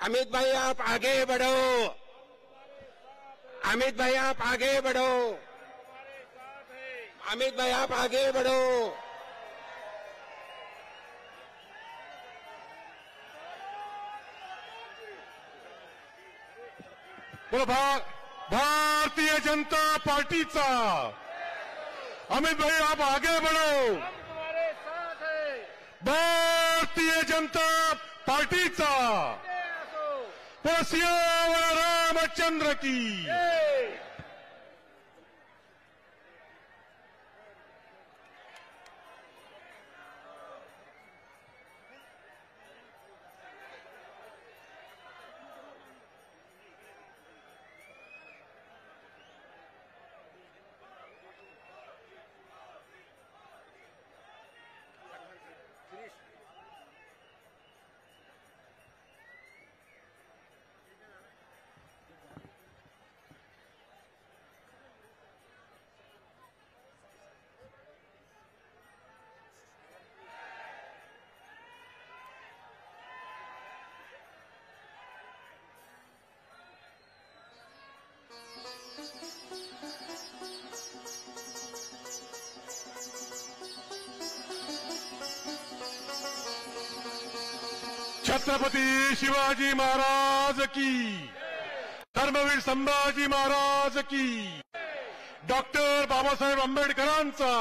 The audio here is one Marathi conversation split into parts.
अमित भाई आप आगे बढ़ो, अमित भाई आप आगे बढ़ो, अमित भाई आप आगे बढ़ो। बोलो भारतीय जनता पार्टीचा अमित भाई आप आगे बढ़ो। भारतीय जनता पार्टीचा सियावर रामचंद्र की। छत्रपती शिवाजी महाराज की, धर्मवीर संभाजी महाराज की, डॉक्टर बाबासाहेब आंबेडकरांचा।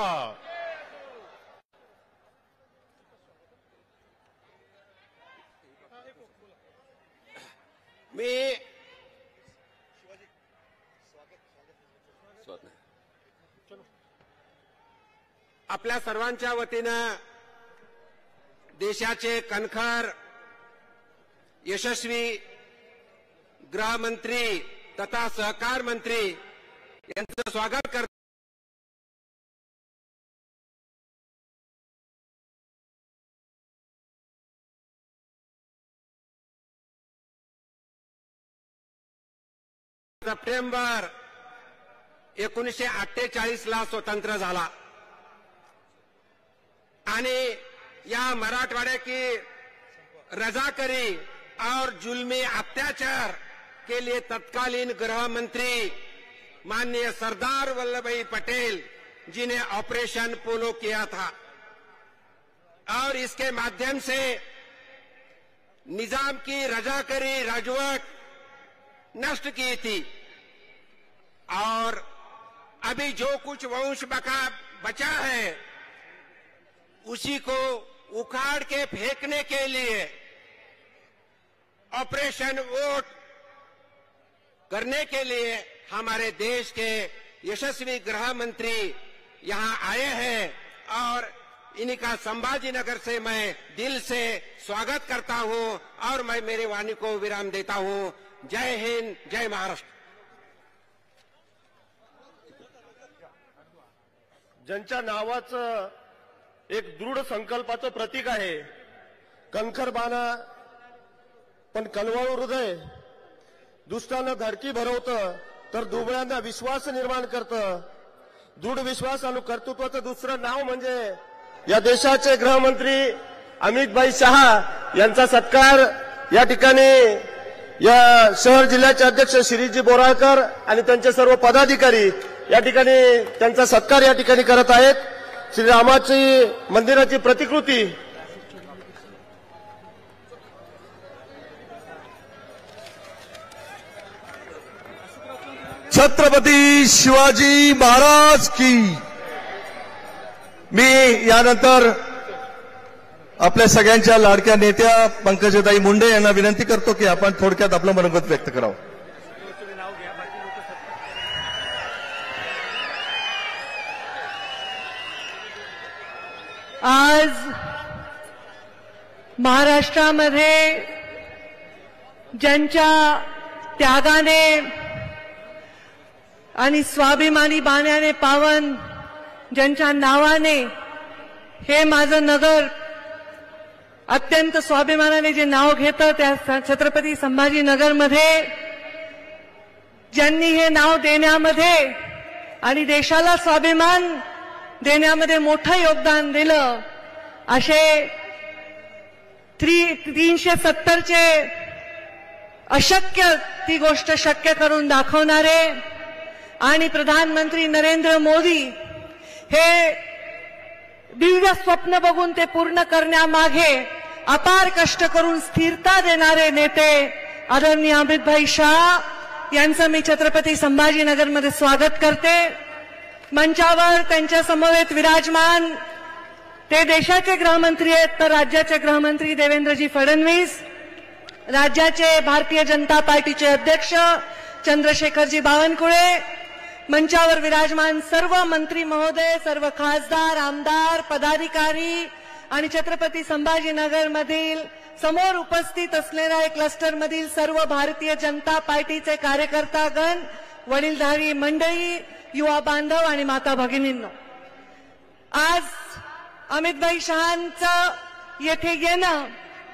मी आपल्या सर्वांच्या वतीनं देशाचे कणखर यशस्वी गृहमंत्री तथा सहकार मंत्री यांचं स्वागत करतो। सप्टेंबर 1948 ला स्वतंत्र झाला आणि या मराठवाड़े की रजाकरी और जुल्मी अत्याचार के लिए तत्कालीन गृह मंत्री माननीय सरदार वल्लभ भाई पटेल जी ने ऑपरेशन पोलो किया था और इसके माध्यम से निजाम की रजाकरी राजवट नष्ट की थी और अभी जो कुछ वंश बचा है उसी को उखाड़ के फेंकने के लिए ऑपरेशन वोट करने के लिए हमारे देश के यशस्वी गृह मंत्री यहां आए हैं और इन्हीं का संभाजी नगर से मैं दिल से स्वागत करता हूं और मैं मेरी वाणी को विराम देता हूं। जय हिंद, जय महाराष्ट्र। ज्यांच्या नावाचं एक दृढ संकल्पाचं प्रतीक आहे, कणखर बाणा पण कणवाळू हृदय, दुष्टांना धडकी भरवतं तर दुबळ्यांना विश्वास निर्माण करतं। दृढ विश्वास आणि कर्तृत्वाचं दुसरं नाव म्हणजे या देशाचे गृहमंत्री अमितभाई शहा यांचा सत्कार या ठिकाणी या शहर जिल्ह्याचे अध्यक्ष शिरीषजी बोराळकर आणि त्यांचे सर्व पदाधिकारी या ठिकाणी त्यांचा सत्कार या ठिकाणी करत आहेत। श्रीरामाची मंदिराची प्रतिकृती छत्रपती शिवाजी महाराज की। मी यानंतर आपल्या सगळ्यांच्या लाडक्या नेत्या पंकजाताई मुंडे यांना विनंती करतो की आपण थोडक्यात आपलं मनोगत व्यक्त करावं। आज महाराष्ट्रामध्ये ज्यांच्या त्यागाने आणि स्वाभिमानी बाण्याने पावन ज्यांच्या नावाने हे माझं नगर अत्यंत स्वाभिमानाने जे नाव घेतं त्या छत्रपती संभाजी नगरमध्ये ज्यांनी हे नाव देण्यामध्ये आणि देशाला स्वाभिमान देण्यामध्ये मोठं योगदान दिलं असे 370चे अशक्य ती गोष्ट शक्य करून दाखवणारे आणि प्रधानमंत्री नरेंद्र मोदी हे दिव्य स्वप्न बघून ते पूर्ण करण्यामागे अपार कष्ट करून स्थिरता देणारे नेते आदरणीय अमितभाई शाह यांचं मी छत्रपती संभाजीनगरमध्ये स्वागत करते. मंचावर त्यांच्या समवेत विराजमान ते देशाचे गृहमंत्री आहेत तर राज्याचे गृहमंत्री देवेंद्रजी फडणवीस, राज्याचे भारतीय जनता पार्टीचे अध्यक्ष चंद्रशेखरजी बावनकुळे, मंचावर विराजमान सर्व मंत्री महोदय, सर्व खासदार, आमदार, पदाधिकारी आणि छत्रपती संभाजीनगरमधील समोर उपस्थित असलेल्या क्लस्टरमधील सर्व भारतीय जनता पार्टीचे कार्यकर्तागण, वडीलधारी मंडळी, युवा बांधव आणि माता भगिनींनो, आज अमितभाई शहांचं येथे येणं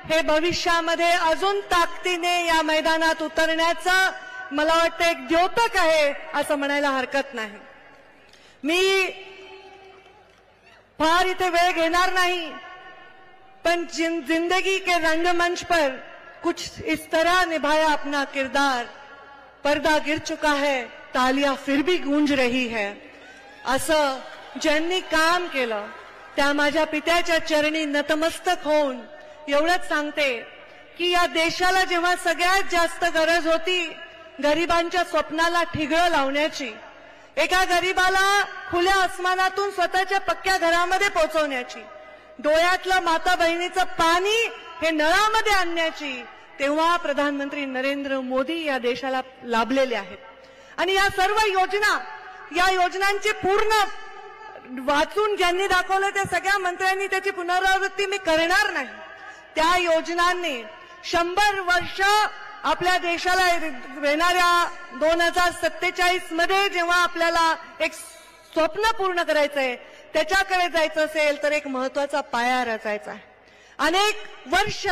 हे भविष्यामध्ये अजून ताकदीने या मैदानात उतरण्याचं मला वाटतं एक द्योतक आहे असं म्हणायला हरकत नाही. मी फार इथे वेळ घेणार नाही, पण जिंदगी के रंगमंच पर कुछ इस तरह निभाया अपना किरदार, पर्दा गिर चुका है तालियां फिर भी गूंज रही है, असं ज्यांनी काम केलं त्या माझ्या पित्याच्या चरणी नतमस्तक होऊन एवढंच सांगते की या देशाला जेव्हा सगळ्यात जास्त गरज होती गरिबांच्या स्वप्नाला ठिगळं लावण्याची, एका गरिबाला खुल्या आसमानातून स्वतःच्या पक्क्या घरामध्ये पोहोचवण्याची, डोळ्यातलं माता बहिणीचं पाणी हे नळामध्ये आणण्याची, तेव्हा प्रधानमंत्री नरेंद्र मोदी या देशाला लाभलेले आहेत. आणि या सर्व योजना, या योजनांची पूर्ण वाचून ज्यांनी दाखवलं त्या सगळ्या मंत्र्यांनी त्याची पुनरावृत्ती मी करणार नाही. त्या योजनांनी 100 वर्ष आपल्या देशाला येणाऱ्या 2047 मध्ये जेव्हा आपल्याला एक स्वप्न पूर्ण करायचंय, त्याच्याकडे जायचं असेल तर एक महत्वाचा पाया रचायचा आहे. अनेक वर्ष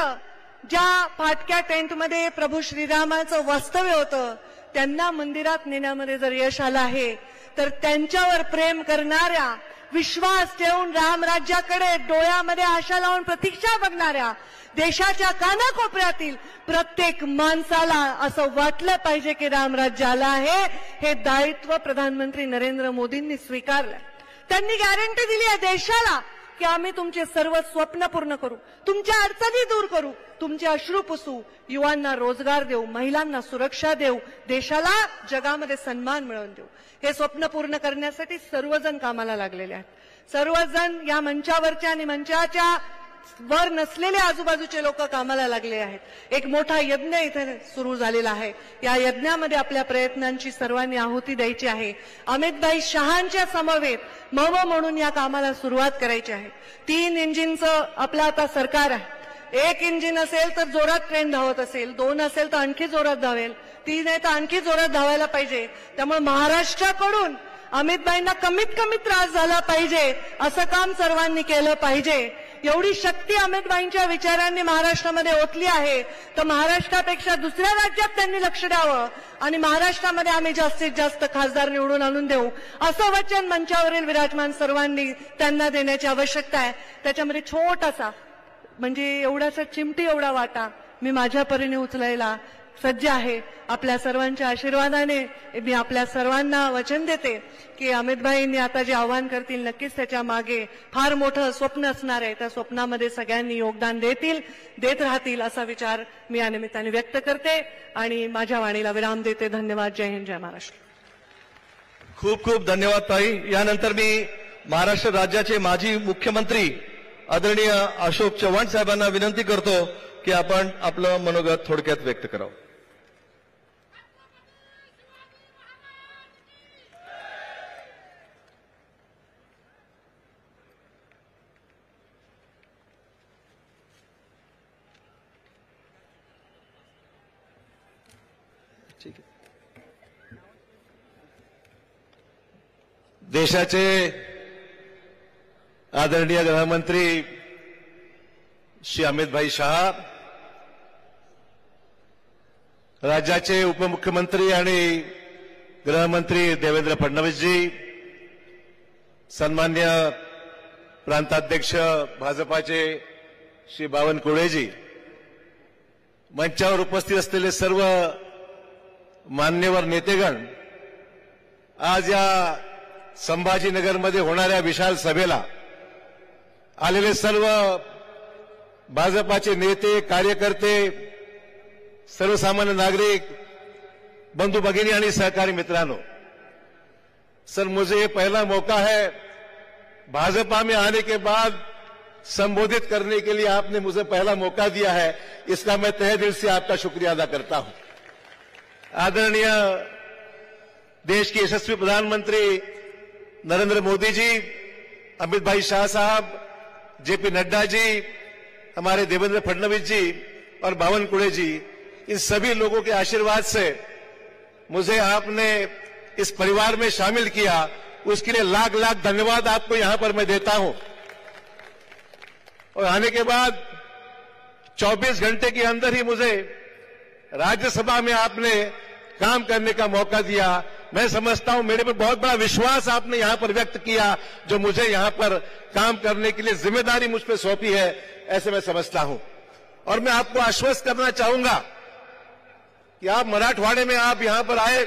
ज्या फाटक्या टेंटमध्ये प्रभू श्रीरामाचं वास्तव्य होतं त्यांना मंदिरात नेण्यामध्ये जर यश आलं आहे तर त्यांच्यावर प्रेम करणाऱ्या, विश्वास ठेवून रामराज्याकडे डोळ्यामध्ये आशा लावून प्रतीक्षा बघणाऱ्या देशाच्या कानाकोपऱ्यातील प्रत्येक माणसाला असं वाटलं पाहिजे की रामराज्य आलं आहे. हे दायित्व प्रधानमंत्री नरेंद्र मोदींनी स्वीकारलं. त्यांनी गॅरंटी दिली आहे देशाला की आम्ही तुमचे सर्व स्वप्न पूर्ण करू, तुमच्या अडचणी दूर करू, तुमचे अश्रू पुसू, युवांना रोजगार देऊ, महिलांना सुरक्षा देऊ, देशाला जगामध्ये सन्मान मिळवून देऊ. हे स्वप्न पूर्ण करण्यासाठी सर्वजण कामाला लागलेले आहेत. सर्वजण या मंचावरच्या आणि मंचाच्या वर नसलेले आजूबाजूचे लोक कामाला लागले आहेत. एक मोठा यज्ञ इथे सुरू झालेला आहे. या यज्ञामध्ये आपल्या प्रयत्नांची सर्वांनी आहुती द्यायची आहे. अमितभाई शहांच्या समवेत मव म्हणून या कामाला सुरुवात करायची आहे. 3 इंजिनचं आपलं आता सरकार आहे. 1 इंजिन असेल तर जोरात ट्रेन धावत असेल, 2 असेल तर आणखी जोरात धावेल, 3 आहे तर आणखी जोरात धावायला पाहिजे. त्यामुळे महाराष्ट्राकडून अमितभाईंना कमीत कमी त्रास झाला पाहिजे असं काम सर्वांनी केलं पाहिजे. एवढी शक्ती अमितभाईंच्या विचारांनी महाराष्ट्रामध्ये ओतली आहे तर महाराष्ट्रापेक्षा दुसऱ्या राज्यात त्यांनी लक्ष द्यावं आणि महाराष्ट्रामध्ये आम्ही जास्तीत जास्त खासदार निवडून आणून देऊ असं वचन मंचावरील विराजमान सर्वांनी त्यांना देण्याची आवश्यकता आहे. त्याच्यामध्ये छोटासा म्हणजे एवढासा चिमटी एवढा वाटा मी माझ्या परीने उचलायला सज्ज आहे. आपल्या सर्वांच्या आशीर्वादाने मी आपल्या सर्वांना वचन देते की अमितभाईंनी आता जे आवाहन करतील नक्कीच त्याच्या मागे फार मोठं स्वप्न असणार आहे. त्या स्वप्नामध्ये सगळ्यांनी योगदान देत राहतील असा विचार मी या निमित्ताने व्यक्त करते आणि माझ्या वाणीला विराम देते. धन्यवाद. जय हिंद, जय महाराष्ट्र. खूप खूप धन्यवाद ताई. यानंतर मी महाराष्ट्र राज्याचे माजी मुख्यमंत्री आदरणीय अशोक चव्हाण साहेबांना विनंती करतो की आपण आपलं मनोगत थोडक्यात व्यक्त करावं. देशाचे आदरणीय गृहमंत्री श्री अमितभाई शहा, राज्याचे उपमुख्यमंत्री आणि गृहमंत्री देवेंद्र फडणवीसजी, सन्मान्य प्रांताध्यक्ष भाजपाचे श्री बावनकुळेजी, मंचावर उपस्थित असलेले सर्व मान्यवर नेतेगण, आज या संभाजीनगरमध्ये होणाऱ्या विशाल सभेला आलेले सर्व भाजपाचे नेते, कार्यकर्ते, सर्वसामान्य नागरिक, बंधु भगिनी आणि सहकारी मित्रांनो, सर मुझे ये पहला मौका है भाजपा में आने के बाद संबोधित करने के लिए आपने मुझे पहला मौका दिया है, इसका मैं तहे दिल से आपका शुक्रिया अदा करता हूं। आदरणीय देश के यशस्वी प्रधानमंत्री नरेंद्र मोदी जी, अमित भाई शाह साहब, जेपी नड्डा जी, हमारे देवेंद्र फडणवीस जी और बावनकुळे जी, इन सभी लोगों के आशीर्वाद से मुझे आपने इस परिवार में शामिल किया, उसके लिए लाख लाख धन्यवाद आपको यहां पर मैं देता हूं। और आने के बाद 24 घंटे के अंदर ही मुझे राज्यसभा में आपने काम करने का मौका दिया। मैं समझता हूं मेरे पर बहुत बड़ा विश्वास आपने यहां पर व्यक्त किया, जो मुझे यहां पर काम करने के लिए जिम्मेदारी मुझ पर सौंपी है, ऐसे मैं समझता हूं। और मैं आपको आश्वस्त करना चाहूंगा कि आप मराठवाड़े में आप यहां पर आए,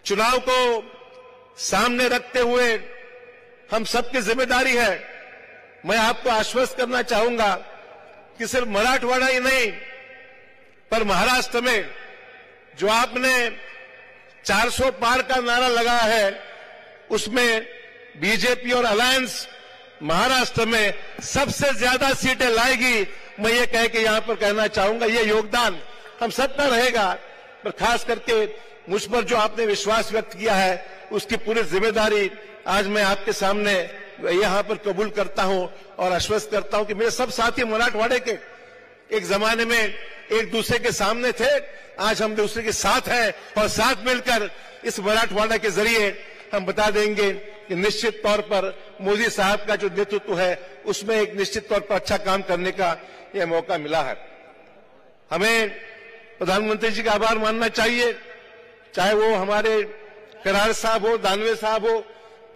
चुनाव को सामने रखते हुए हम सबकी जिम्मेदारी है। मैं आपको आश्वस्त करना चाहूंगा कि सिर्फ मराठवाड़ा ही नहीं, पर महाराष्ट्र में जो आपने 400 पार का नारा लगाया है, उसमें बीजेपी और अलायंस महाराष्ट्र में सबसे ज्यादा सीटें लाएगी। मैं ये कह के यहां पर कहना चाहूंगा, ये योगदान हम सबका रहेगा, पर खास करके मुझ पर जो आपने विश्वास व्यक्त किया है, उसकी पूरी जिम्मेदारी आज मैं आपके सामने यहां पर कबूल करता हूं और आश्वस्त करता हूं कि मेरे सब साथी मराठवाड़े के एक जमाने में एक दूसरे के सामने थे, आज हम दूसरे के साथ हैं और साथ मिलकर इस मराठवाड़ा के जरिए हम बता देंगे कि निश्चित तौर पर मोदी साहब का जो नेतृत्व है, उसमें एक निश्चित तौर पर अच्छा काम करने का यह मौका मिला है। हमें प्रधानमंत्री जी का आभार मानना चाहिए, चाहे वो हमारे करार साहब हो, दानवे साहब हो,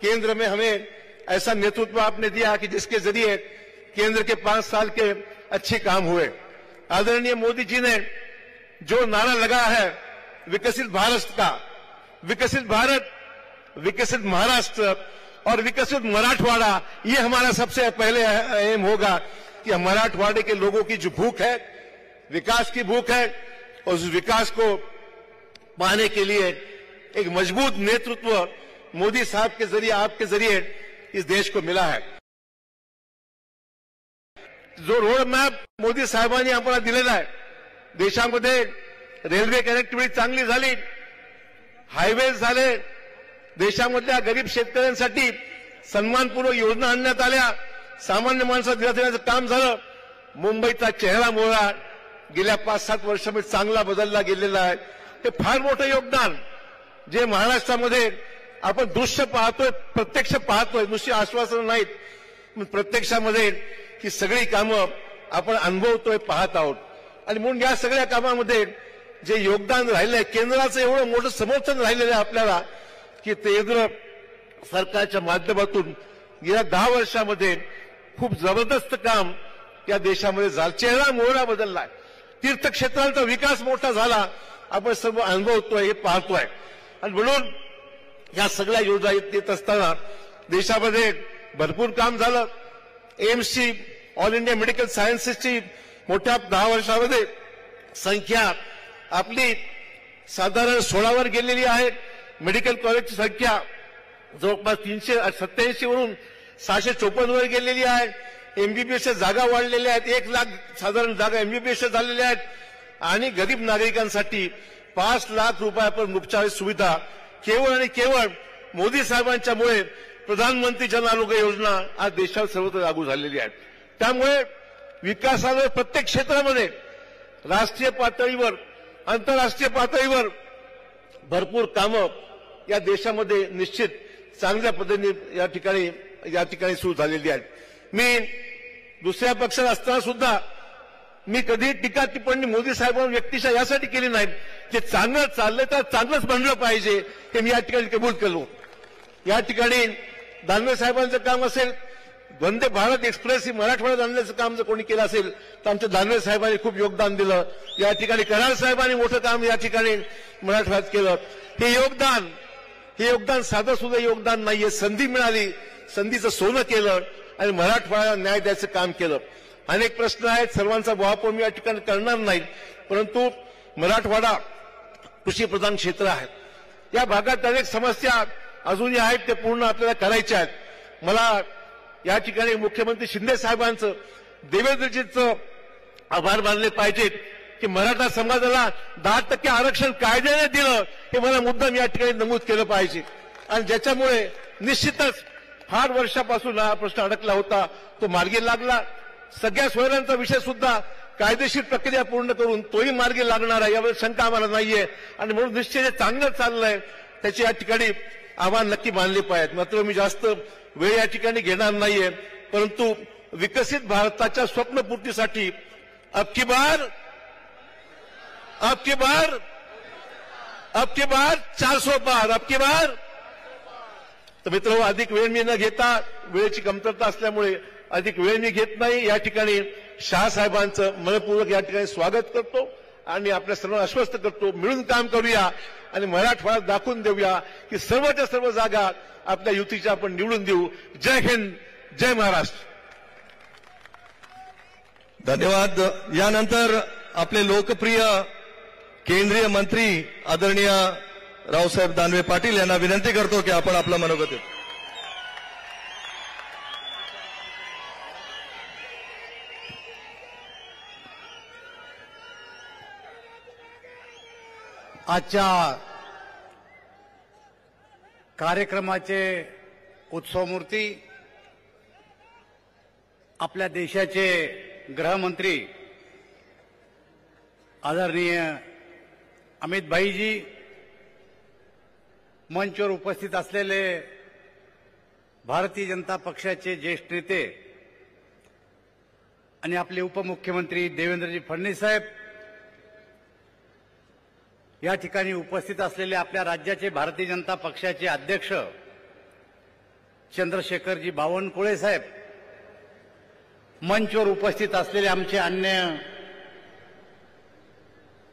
केंद्र में हमें ऐसा नेतृत्व आपने दिया कि जिसके जरिए केंद्र के 5 साल के अच्छे काम हुए। आदरणीय मोदी जी ने जो नारा लगा है विकसित भारत का, विकसित भारत, विकसित महाराष्ट्र और विकसित मराठवाड़ा, ये हमारा सबसे पहले एम होगा कि मराठवाड़े के लोगों की जो भूख है, विकास की भूख है, और उस विकास को पाने के लिए एक मजबूत नेतृत्व मोदी साहब के जरिए, आपके जरिए इस देश को मिला है। जो रोड मॅप मोदी साहेबांनी आम्हाला दिलेला आहे, देशामध्ये रेल्वे कनेक्टिव्हिटी चांगली झाली, हायवेज झाले, देशामधल्या गरीब शेतकऱ्यांसाठी सन्मानपूर्वक योजना आणण्यात आल्या, सामान्य माणसाला दिला देण्याचं काम झालं, मुंबईचा चेहरा मोहरा गेल्या 5-7 वर्षामध्ये चांगला बदलला गेलेला आहे। हे फार मोठं योगदान जे महाराष्ट्रामध्ये आपण दृश्य पाहतोय, प्रत्यक्ष पाहतोय, नुसती आश्वासनं नाहीत, प्रत्यक्षामध्ये ही सगळी कामं आपण अनुभवतोय, पाहत आहोत। आणि म्हणून या सगळ्या कामामध्ये जे योगदान राहिलंय, केंद्राचं एवढं मोठं समर्थन राहिलेलं आहे आपल्याला, की केंद्र सरकारच्या माध्यमातून गेल्या 10 वर्षामध्ये खूप जबरदस्त काम या देशामध्ये झालं, चेहरा मोहरा बदललाय, तीर्थक्षेत्रांचा विकास मोठा झाला, आपण सर्व अनुभवतोय, हे पाहतोय। आणि म्हणून या सगळ्या योजना येत असताना देशामध्ये भरपूर काम झालं। एम्सची, ऑल इंडिया मेडिकल सायन्सेसची मोठ्या 10 वर्षामध्ये संख्या आपली साधारण 16वर गेलेली आहे। मेडिकल कॉलेजची संख्या जवळपास 387 वरून 654 वर गेलेली आहे। एमबीबीएसच्या जागा वाढलेल्या आहेत, 1 लाख साधारण जागा एमबीबीएसच्या झालेल्या आहेत। आणि गरीब नागरिकांसाठी 5 लाख रुपयापर्यंत उपचार सुविधा केवळ आणि केवळ मोदी साहेबांच्यामुळे प्रधानमंत्री जन आरोग्य योजना आज देशात सर्वत्र लागू झालेली आहे। त्यामुळे विकासावर प्रत्येक क्षेत्रामध्ये राष्ट्रीय पातळीवर, आंतरराष्ट्रीय पातळीवर भरपूर कामं या देशामध्ये निश्चित चांगल्या पद्धतीने या ठिकाणी सुरू झालेली आहेत। मी दुसऱ्या पक्षात असताना सुद्धा मी कधी टीका टिप्पणी मोदी साहेबांवर व्यक्तिशः यासाठी केली नाही, ते चांगलं चाललंय तर चांगलंच बनलं पाहिजे, हे मी या ठिकाणी कबूल केलो। या ठिकाणी दानवे साहेबांचं काम असेल, वंदे भारत एक्सप्रेस ही मराठवाड्यात आणण्याचं काम जर कोणी केलं असेल तर आमच्या दानवे साहेबांनी खूप योगदान दिलं. या ठिकाणी कराड साहेबांनी मोठं काम या ठिकाणी मराठवाड्यात केलं. हे योगदान साधं सुद्धा योगदान नाहीये. संधी मिळाली, संधीचं सोनं केलं आणि मराठवाड्याला न्याय द्यायचं काम केलं. अनेक प्रश्न आहेत, सर्वांचा वापर मी या ठिकाणी करणार नाही, परंतु मराठवाडा कृषीप्रधान क्षेत्र आहे. या भागात अनेक समस्या अजूनही आहेत, ते पूर्ण आपल्याला करायच्या आहेत. मला या ठिकाणी मुख्यमंत्री शिंदे साहेबांचं, देवेंद्रजींचं आभार मानले पाहिजेत की मराठा समाजाला 10% आरक्षण कायद्याने दिलं, हे मला मुद्दाम या ठिकाणी नमूद केलं पाहिजे. आणि ज्याच्यामुळे निश्चितच फार वर्षापासून हा प्रश्न अडकला होता, तो मार्गी लागला. सगळ्या सोयऱ्यांचा विषय सुद्धा कायदेशीर प्रक्रिया पूर्ण करून तोही मार्गी लागणार आहे, यावर शंका आम्हाला नाहीये. आणि म्हणून निश्चित जे चांगलं चाललंय त्याचे या ठिकाणी आव्हान नक्की मानले पाहिजेत. मात्र मी जास्त वेळ या ठिकाणी घेणार नाहीये, परंतु विकसित भारताच्या स्वप्नपूर्तीसाठी अब की बार 400 पार, अब की बार. तर मित्र, अधिक वेळ मी न घेता, वेळेची कमतरता असल्यामुळे अधिक वेळ मी घेत नाही. या ठिकाणी शहासाहेबांचं मनपूर्वक या ठिकाणी स्वागत करतो आणि आपल्या सर्वांना आश्वस्त करतो, मिळून काम करूया आणि मराठवाड्यात दाखवून देऊया की सर्वच्या सर्व जागा आपल्या युतीच्या आपण निवडून देऊ. जय हिंद, जय महाराष्ट्र. धन्यवाद. यानंतर आपले लोकप्रिय केंद्रीय मंत्री आदरणीय रावसाहेब दानवे पाटील यांना विनंती करतो की आपण आपला मनोगत देऊ. आजच्या कार्यक्रमाचे उत्सवमूर्ती आपल्या देशाचे गृहमंत्री आदरणीय अमित भाईजी, मंचवर उपस्थित असलेले भारतीय जनता पक्षाचे ज्येष्ठ नेते आणि आपले उपमुख्यमंत्री देवेंद्रजी फडणवीस साहेब, या ठिकाणी उपस्थित असलेले आपल्या राज्याचे भारतीय जनता पक्षाचे अध्यक्ष चंद्रशेखरजी बावनकुळे साहेब, मंचवर उपस्थित असलेले आमचे अन्य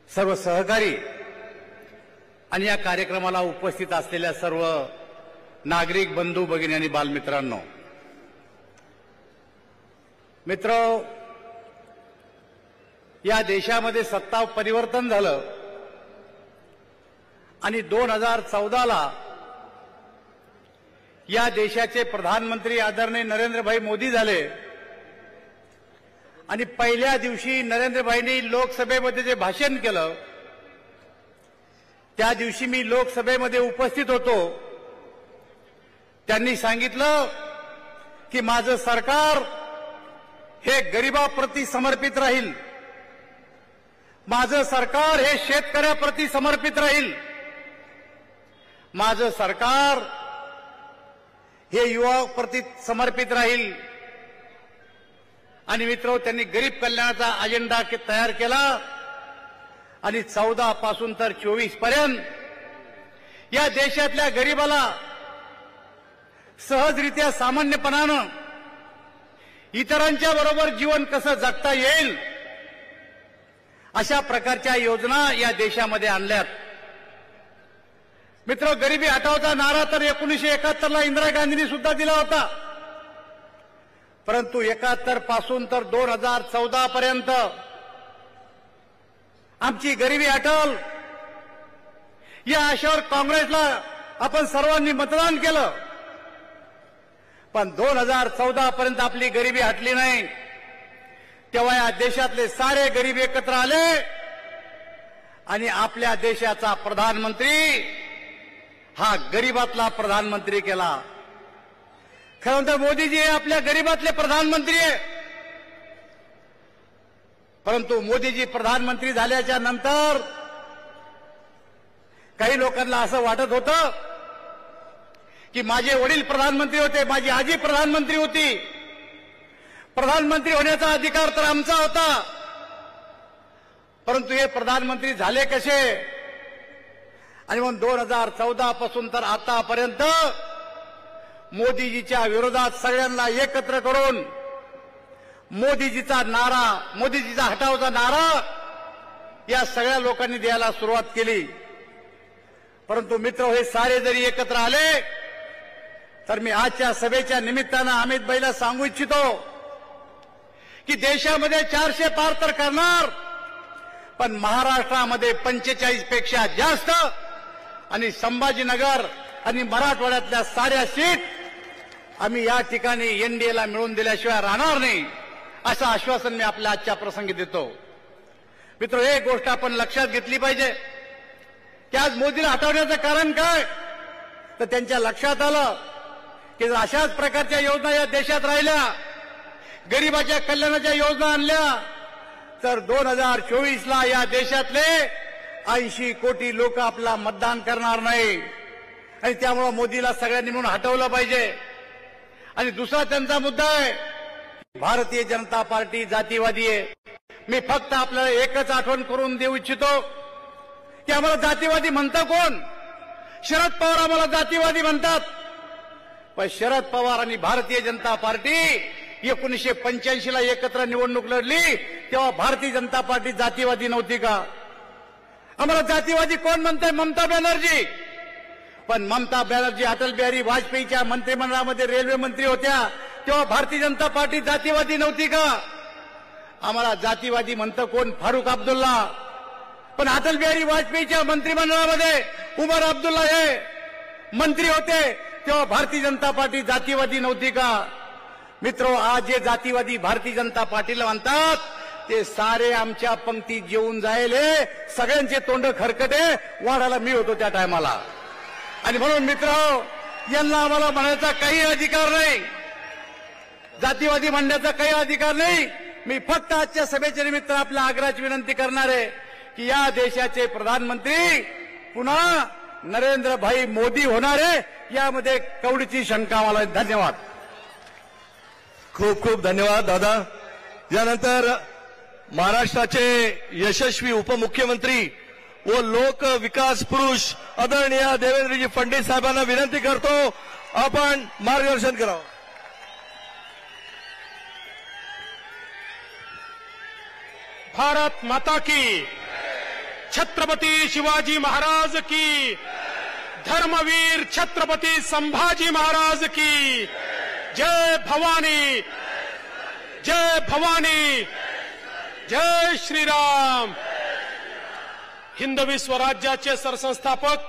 सर्व सहकारी आणि या कार्यक्रमाला उपस्थित असलेल्या सर्व नागरिक बंधू भगिनी आणि बालमित्रांनो, मित्र, या देशामध्ये सत्ता परिवर्तन झालं आणि 2014ला या देशाचे प्रधानमंत्री आदरणीय नरेंद्रभाई मोदी झाले आणि पहिल्या दिवशी नरेंद्रभाईंनी लोकसभेमध्ये जे भाषण केलं त्या दिवशी मी लोकसभेमध्ये उपस्थित होतो. त्यांनी सांगितलं की माझं सरकार हे गरिबाप्रती समर्पित राहील, माझं सरकार हे शेतकऱ्याप्रती समर्पित राहील, माझं सरकार हे युवाप्रती समर्पित राहील. आणि मित्र, त्यांनी गरीब कल्याणाचा अजेंडा तयार केला आणि 14 पासून तर 24 पर्यंत या देशातल्या गरीबाला सहजरित्या सामान्यपणानं इतरांच्या बरोबर जीवन कसं जगता येईल अशा प्रकारच्या योजना या देशामध्ये आणल्यात. मित्र, गरिबी हटावचा नारा तर 1971ला इंदिरा गांधींनी सुद्धा दिला होता, परंतु 71 पासून तर 2014 पर्यंत आमची गरिबी हटल या आशेवर काँग्रेसला आपण सर्वांनी मतदान केलं, पण 2014 पर्यंत आपली गरिबी हटली नाही. तेव्हा या देशातले सारे गरीब एकत्र आले आणि आपल्या देशाचा प्रधानमंत्री हा गरीबातला प्रधानमंत्री केला. खरं तर मोदीजी हे आपल्या गरीबातले प्रधानमंत्री आहे, परंतु मोदीजी प्रधानमंत्री झाल्याच्या नंतर काही लोकांना असं वाटत होतं की माझे वडील प्रधानमंत्री होते, माझी आजी प्रधानमंत्री होती, प्रधानमंत्री होण्याचा अधिकार तर आमचा होता, परंतु हे प्रधानमंत्री झाले कसे. आणि म्हणून 2014 पासून तर आतापर्यंत मोदीजीच्या विरोधात सगळ्यांना एकत्र करून मोदीजीचा नारा, मोदीजीचा हटावचा नारा या सगळ्या लोकांनी द्यायला सुरुवात केली. परंतु मित्र, हे सारे जरी एकत्र आले तर मी आजच्या सभेच्या निमित्तानं अमित भाईला सांगू इच्छितो की देशामध्ये 400 पार तर करणार, पण महाराष्ट्रामध्ये 45 पेक्षा जास्त आणि संभाजीनगर आणि मराठवाड्यातल्या साऱ्या सीट आम्ही या ठिकाणी एनडीएला मिळवून दिल्याशिवाय राहणार नाही, असं आश्वासन मी आपल्या आजच्या प्रसंगी देतो. मित्र, एक गोष्ट आपण लक्षात घेतली पाहिजे की आज मोदीला हटवण्याचं कारण काय, तर त्यांच्या लक्षात आलं की जर अशाच प्रकारच्या योजना या देशात राहिल्या, गरिबाच्या कल्याणाच्या योजना आणल्या, तर 2024ला या देशातले 80 कोटी लोक आपला मतदान करणार नाही. आणि त्यामुळे मोदीला सगळ्यांनी म्हणून हटवलं पाहिजे. आणि दुसरा त्यांचा मुद्दा आहे, भारतीय जनता पार्टी जातीवादी आहे. मी फक्त आपल्याला एकच आठवण करून देऊ इच्छितो की आम्हाला जातीवादी म्हणतं कोण? शरद पवार आम्हाला जातीवादी म्हणतात. पण शरद पवार आणि भारतीय जनता पार्टी 1985ला एकत्र निवडणूक लढली तेव्हा भारतीय जनता पार्टी जातीवादी नव्हती का? आम्हाला जातीवादी कोण म्हणतंय? ममता बॅनर्जी. पण ममता बॅनर्जी अटल बिहारी वाजपेयीच्या मंत्रिमंडळामध्ये रेल्वे मंत्री होत्या तेव्हा भारतीय जनता पार्टी जातीवादी नव्हती का? आम्हाला जातीवादी म्हणतं कोण? फारुख अब्दुल्ला. पण अटल बिहारी वाजपेयीच्या मंत्रिमंडळामध्ये उमर अब्दुल्ला हे मंत्री होते तेव्हा भारतीय जनता पार्टी जातीवादी नव्हती का? मित्रो, आज जे जातीवादी भारतीय जनता पार्टीला म्हणतात ते सारे आमच्या पंक्तीत जेवून जायले, सगळ्यांचे तोंड खरकटे, वाढायला मी होतो त्या टायमाला. आणि म्हणून मित्र, यांना आम्हाला म्हणायचा काही अधिकार नाही, जातीवादी म्हणण्याचा काही अधिकार नाही. मी फक्त आजच्या सभेच्या निमित्त आपल्या आग्रहाची विनंती करणार आहे की या देशाचे प्रधानमंत्री पुन्हा नरेंद्रभाई मोदी होणार आहे, यामध्ये कवडीची शंका मला. धन्यवाद. खूप खूप धन्यवाद दादा. यानंतर महाराष्ट्राचे यशस्वी उपमुख्यमंत्री व लोक विकास पुरुष आदरणीय देवेंद्रजी फडणवीस साहेबांना विनंती करतो, आपण मार्गदर्शन करावं. भारत माता की, छत्रपती शिवाजी महाराज की, धर्मवीर छत्रपती संभाजी महाराज की, जय भवानी, जय भवानी, जय श्रीराम. हिंदवी स्वराज्याचे सरसंस्थापक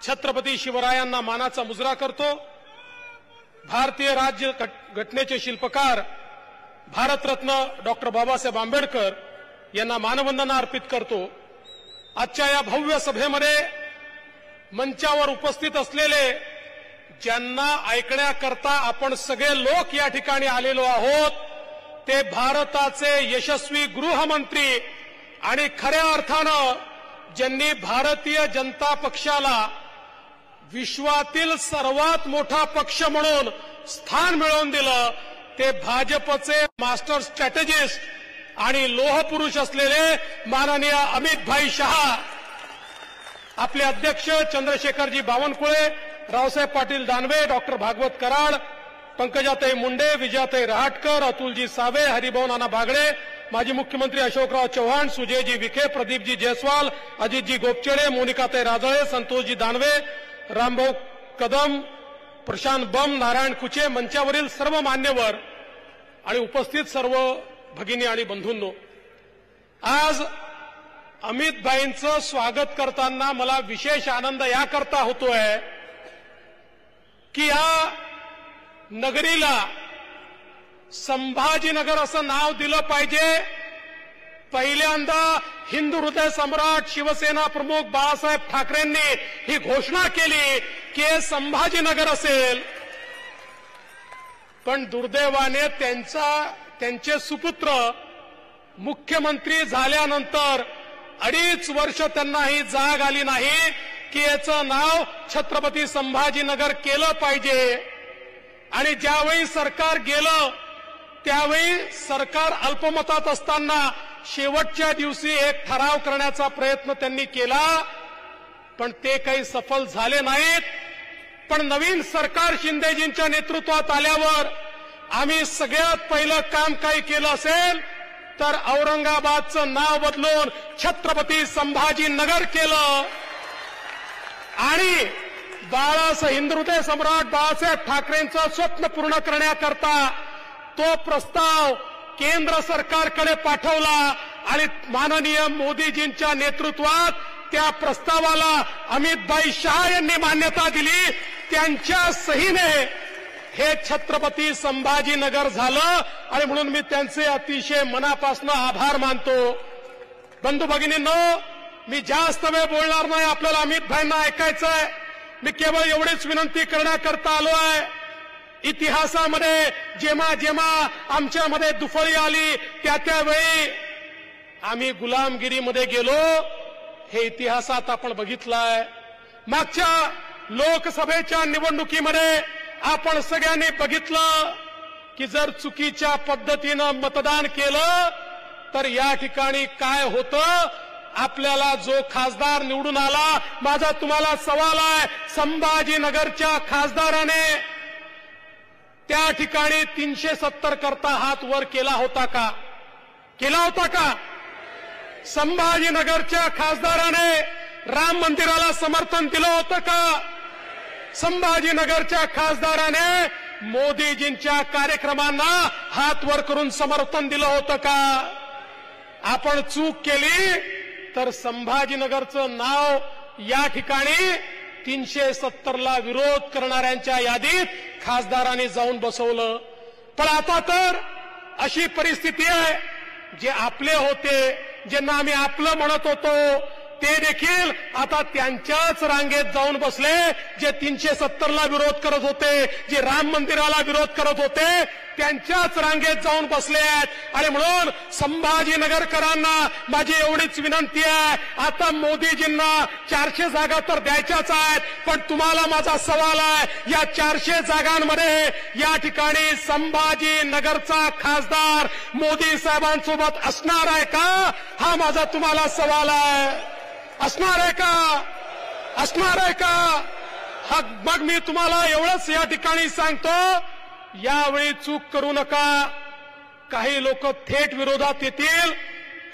छत्रपती शिवरायांना मानाचा मुजरा करतो. भारतीय राज्य घटनेचे शिल्पकार भारतरत्न डॉक्टर बाबासाहेब आंबेडकर यांना मानवंदना अर्पित करतो. आजच्या या भव्य सभेमध्ये मंचावर उपस्थित असलेले, ज्यांना ऐकण्याकरता आपण सगळे लोक या ठिकाणी आलेलो आहोत, ते भारताचे यशस्वी गृहमंत्री आणि खऱ्या अर्थानं ज्यांनी भारतीय जनता पक्षाला विश्वातील सर्वात मोठा पक्ष म्हणून स्थान मिळवून दिलं, ते भाजपचे मास्टर स्ट्रॅटेजिस्ट आणि लोहपुरुष असलेले माननीय अमित भाई शहा, आपले अध्यक्ष चंद्रशेखरजी बावनकुळे, रावसाहेब पाटील दानवे, डॉक्टर भागवत कराड, पंकजाताई मुंडे, विजयाताई रहाटकर, अतुलजी सावे, हरिभाऊ नाना बागडे, माजी मुख्यमंत्री अशोकराव चव्हाण, सुजयजी विखे, प्रदीपजी जयस्वाल, अजितजी गोपचेडे, मोनिकाताई राजळे, संतोषजी दानवे, रामभाऊ कदम, प्रशांत बम, नारायण कुचे, मंचावरील सर्व मान्यवर आणि उपस्थित सर्व भगिनी आणि बंधूंनो, आज अमित भाईंचं स्वागत करताना मला विशेष आनंद याकरता होतोय की या नगरीला संभाजीनगर असं नाव दिलं पाहिजे. पहिल्यांदा हिंदू हृदय सम्राट शिवसेना प्रमुख बाळासाहेब ठाकरेंनी ही घोषणा केली की हे संभाजीनगर असेल. पण दुर्दैवाने त्यांचे सुपुत्र मुख्यमंत्री झाल्यानंतर 2.5 वर्ष त्यांना ही जाग आली नाही की याचं नाव छत्रपती संभाजीनगर केलं पाहिजे. आणि ज्यावेळी सरकार गेलं त्यावेळी सरकार अल्पमतात असताना शेवटच्या दिवशी एक ठराव करण्याचा प्रयत्न त्यांनी केला, पण ते काही सफल झाले नाहीत. पण नवीन सरकार शिंदेजींच्या नेतृत्वात आल्यावर आम्ही सगळ्यात पहिलं काम काही केलं असेल तर औरंगाबादचं नाव बदलून छत्रपती संभाजीनगर केलं आणि हिंदुहृदय सम्राट बाळासाहेब ठाकरेंचं स्वप्न पूर्ण करण्याकरता तो प्रस्ताव केंद्र सरकारकडे पाठवला आणि माननीय मोदीजींच्या नेतृत्वात त्या प्रस्तावाला अमितभाई शाह यांनी मान्यता दिली. त्यांच्या सहीने हे छत्रपती संभाजीनगर झालं आणि म्हणून मी त्यांचे अतिशय मनापासून आभार मानतो. बंधू भगिनींनो, मी जास्त वेळ बोलणार नाही. आपल्याला अमितभाईंना ऐकायचंय. मी केवळ एवढीच विनंती करण्याकरता आलो आहे. इतिहासामध्ये जेव्हा जेव्हा आमच्यामध्ये दुफळी आली त्यावेळी आम्ही गुलामगिरीमध्ये गेलो. हे इतिहासात आपण बघितलंय. मागच्या लोकसभेच्या निवडणुकीमध्ये आपण सगळ्यांनी बघितलं की जर चुकीच्या पद्धतीनं मतदान केलं तर या ठिकाणी काय होतं. आपल्याला जो खासदार निवडून आला, माझा तुम्हाला सवाल आहे, संभाजीनगरच्या खासदाराने त्या ठिकाणी 370 करता हात वर केला होता का? केला होता का? संभाजीनगरच्या खासदाराने राम मंदिराला समर्थन दिलं होतं का? संभाजीनगरच्या खासदाराने मोदीजींच्या कार्यक्रमांना हात वर करून समर्थन दिलं होतं का? आपण चूक केली तर संभाजीनगरचं नाव या ठिकाणी 370ला विरोध करणाऱ्यांच्या यादीत खासदारांनी जाऊन बसवलं. पण आता तर अशी परिस्थिती आहे, जे आपले होते, ज्यांना आम्ही आपलं म्हणत होतो, ते देखील आता त्यांच्याच रांगेत जाऊन बसले. जे 370ला विरोध करत होते, जे राम मंदिराला विरोध करत होते, त्यांच्याच रांगेत जाऊन बसले आहेत. आणि म्हणून संभाजीनगरकरांना माझी एवढीच विनंती आहे, आता मोदीजींना 400 जागा तर द्यायच्याच आहेत, पण तुम्हाला माझा सवाल आहे, या 400 जागांमध्ये या ठिकाणी संभाजीनगरचा खासदार मोदी साहेबांसोबत असणार आहे का? हा माझा तुम्हाला सवाल आहे. असणार आहे का? असणार आहे का? हा मग मी तुम्हाला एवढंच या ठिकाणी सांगतो, यावेळी चूक करू नका. काही लोक थेट विरोधात येतील,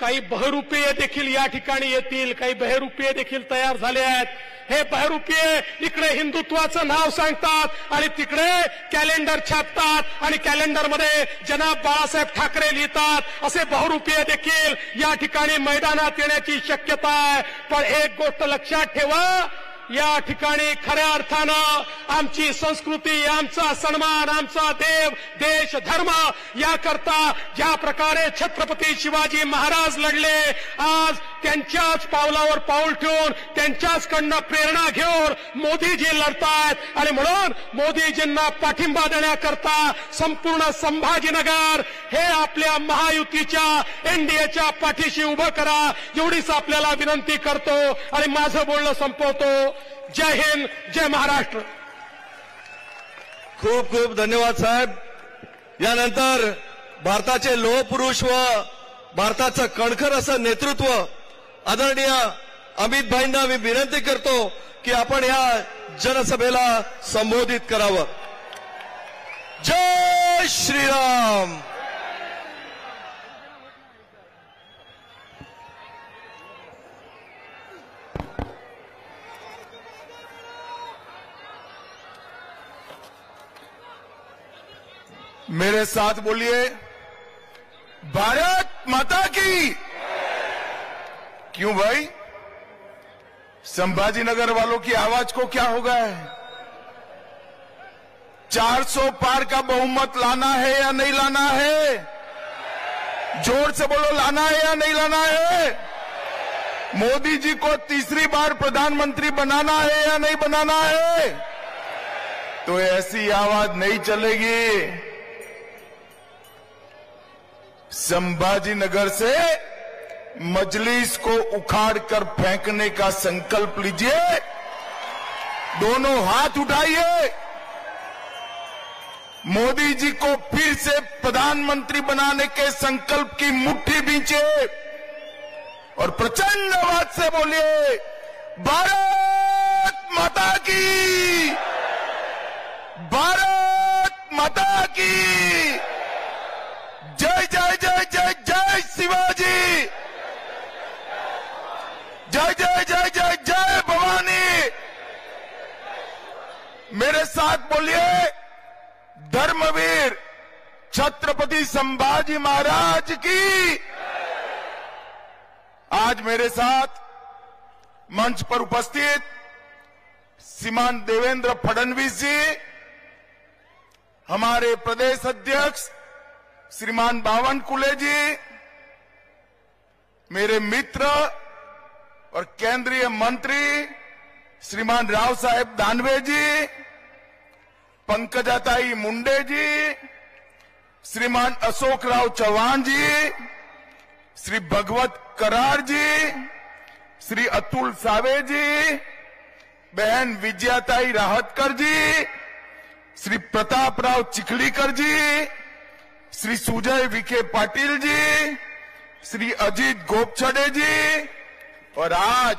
काही बहरूपीय देखील या ठिकाणी येतील, काही बहरूपीय देखील तयार झाले आहेत. हे बहरूपीय इकडे हिंदुत्वाचं नाव सांगतात आणि तिकडे कॅलेंडर छापतात आणि कॅलेंडरमध्ये जनाब बाळासाहेब ठाकरे लिहितात. असे बहरूपीय देखील या ठिकाणी मैदानात येण्याची शक्यता आहे. पण एक गोष्ट लक्षात ठेवा, या ठिकाणी खऱ्या अर्थानं आमची संस्कृती, आमचा सन्मान, आमचा देव, देश, धर्म याकरता ज्या प्रकारे छत्रपती शिवाजी महाराज लढले, आज त्यांच्याच पावलावर पाऊल ठेवून त्यांच्याचकडनं प्रेरणा घेऊन मोदीजी लढतायत. आणि म्हणून मोदीजींना पाठिंबा देण्याकरता संपूर्ण संभाजीनगर हे आपल्या महायुतीच्या एनडीएच्या पाठीशी उभं करा, एवढीच आपल्याला विनंती करतो आणि माझं बोलणं संपवतो. जय हिंद, जय महाराष्ट्र. खूप खूप धन्यवाद साहेब. यानंतर भारताचे लोहपुरुष व भारताचं कणखर असं नेतृत्व आदरणीय अमितभाईंना मी विनंती करतो की आपण या जनसभेला संबोधित करावं. जय श्रीराम. मेरे साथ बोलिए, भारत माता की. क्यों भाई, संभाजीनगर वालों की आवाज को क्या हो गया है? 400 पार का बहुमत लाना है या नहीं लाना है? जोर से बोलो, लाना है या नहीं लाना है? मोदी जी को तीसरी बार प्रधानमंत्री बनाना है या नहीं बनाना है? तो ऐसी आवाज नहीं चलेगी. संभाजीनगर से मजलिस को उखाड़कर फेंकने का संकल्प लीजिए. दोनों हाथ उठाइए. मोदी जी को फिर से प्रधानमंत्री बनाने के संकल्प की मुट्ठी बींचे और प्रचंड आवाज से बोलिए, भारत माता की. शिवाजी, जय जय जय जय जय भवानी। मेरे साथ बोलिए, धर्मवीर छत्रपति संभाजी महाराज की। आज मेरे साथ मंच पर उपस्थित श्रीमान देवेंद्र फडणवीस जी, हमारे प्रदेश अध्यक्ष श्रीमान बावनकुळे जी, मेरे मित्र और केंद्रीय मंत्री श्रीमान राव साहेब दानवे जी, पंकजाताई मुंडे जी, श्रीमान अशोक राव चौहान जी, श्री भगवत करार जी, श्री अतुल सावे जी, बहन विजयाताई राहतकर जी, श्री प्रताप राव चिखलीकर जी, श्री सुजय विखे पाटिल जी, श्री अजीत गोपछड़े जी, और आज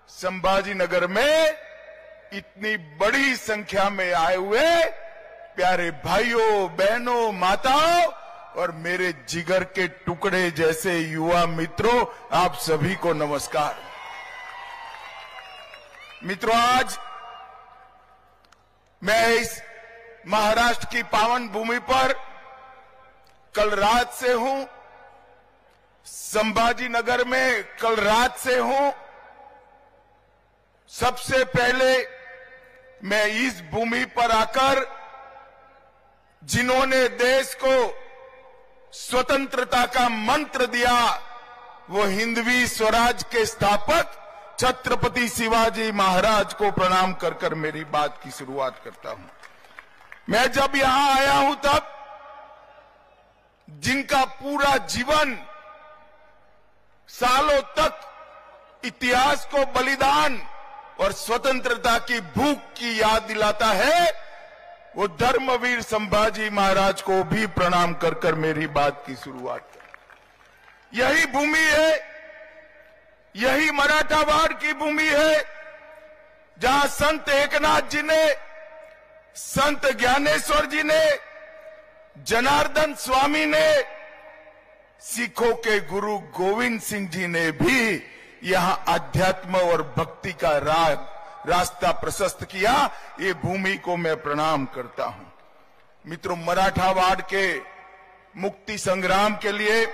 संभाजी नगर में इतनी बड़ी संख्या में आए हुए प्यारे भाइयों, बहनों, माताओं और मेरे जिगर के टुकड़े जैसे युवा मित्रों, आप सभी को नमस्कार। मित्रों, आज मैं इस महाराष्ट्र की पावन भूमि पर कल रात से हूं, संभाजी नगर में कल रात से हूं। सबसे पहले मैं इस भूमि पर आकर जिन्होंने देश को स्वतंत्रता का मंत्र दिया, वो हिंदवी स्वराज के स्थापक छत्रपति शिवाजी महाराज को प्रणाम कर कर मेरी बात की शुरुआत करता हूं। मैं जब यहां आया हूं तब जिनका पूरा जीवन सालों तक इतिहास को बलिदान और स्वतंत्रता की भूख की याद दिलाता है, वो धर्मवीर संभाजी महाराज को भी प्रणाम कर कर मेरी बात की शुरुआत कर। यही भूमि है, यही मराठावाड़ की भूमि है, जहां संत एकनाथ जी ने, संत ज्ञानेश्वर जी ने, जनार्दन स्वामी ने, सिखों के गुरु गोविंद सिंह जी ने भी यहां अध्यात्म और भक्ति का रास्ता प्रशस्त किया। ये भूमि को मैं प्रणाम करता हूं। मित्रों, मराठावाड़ के मुक्ति संग्राम के लिए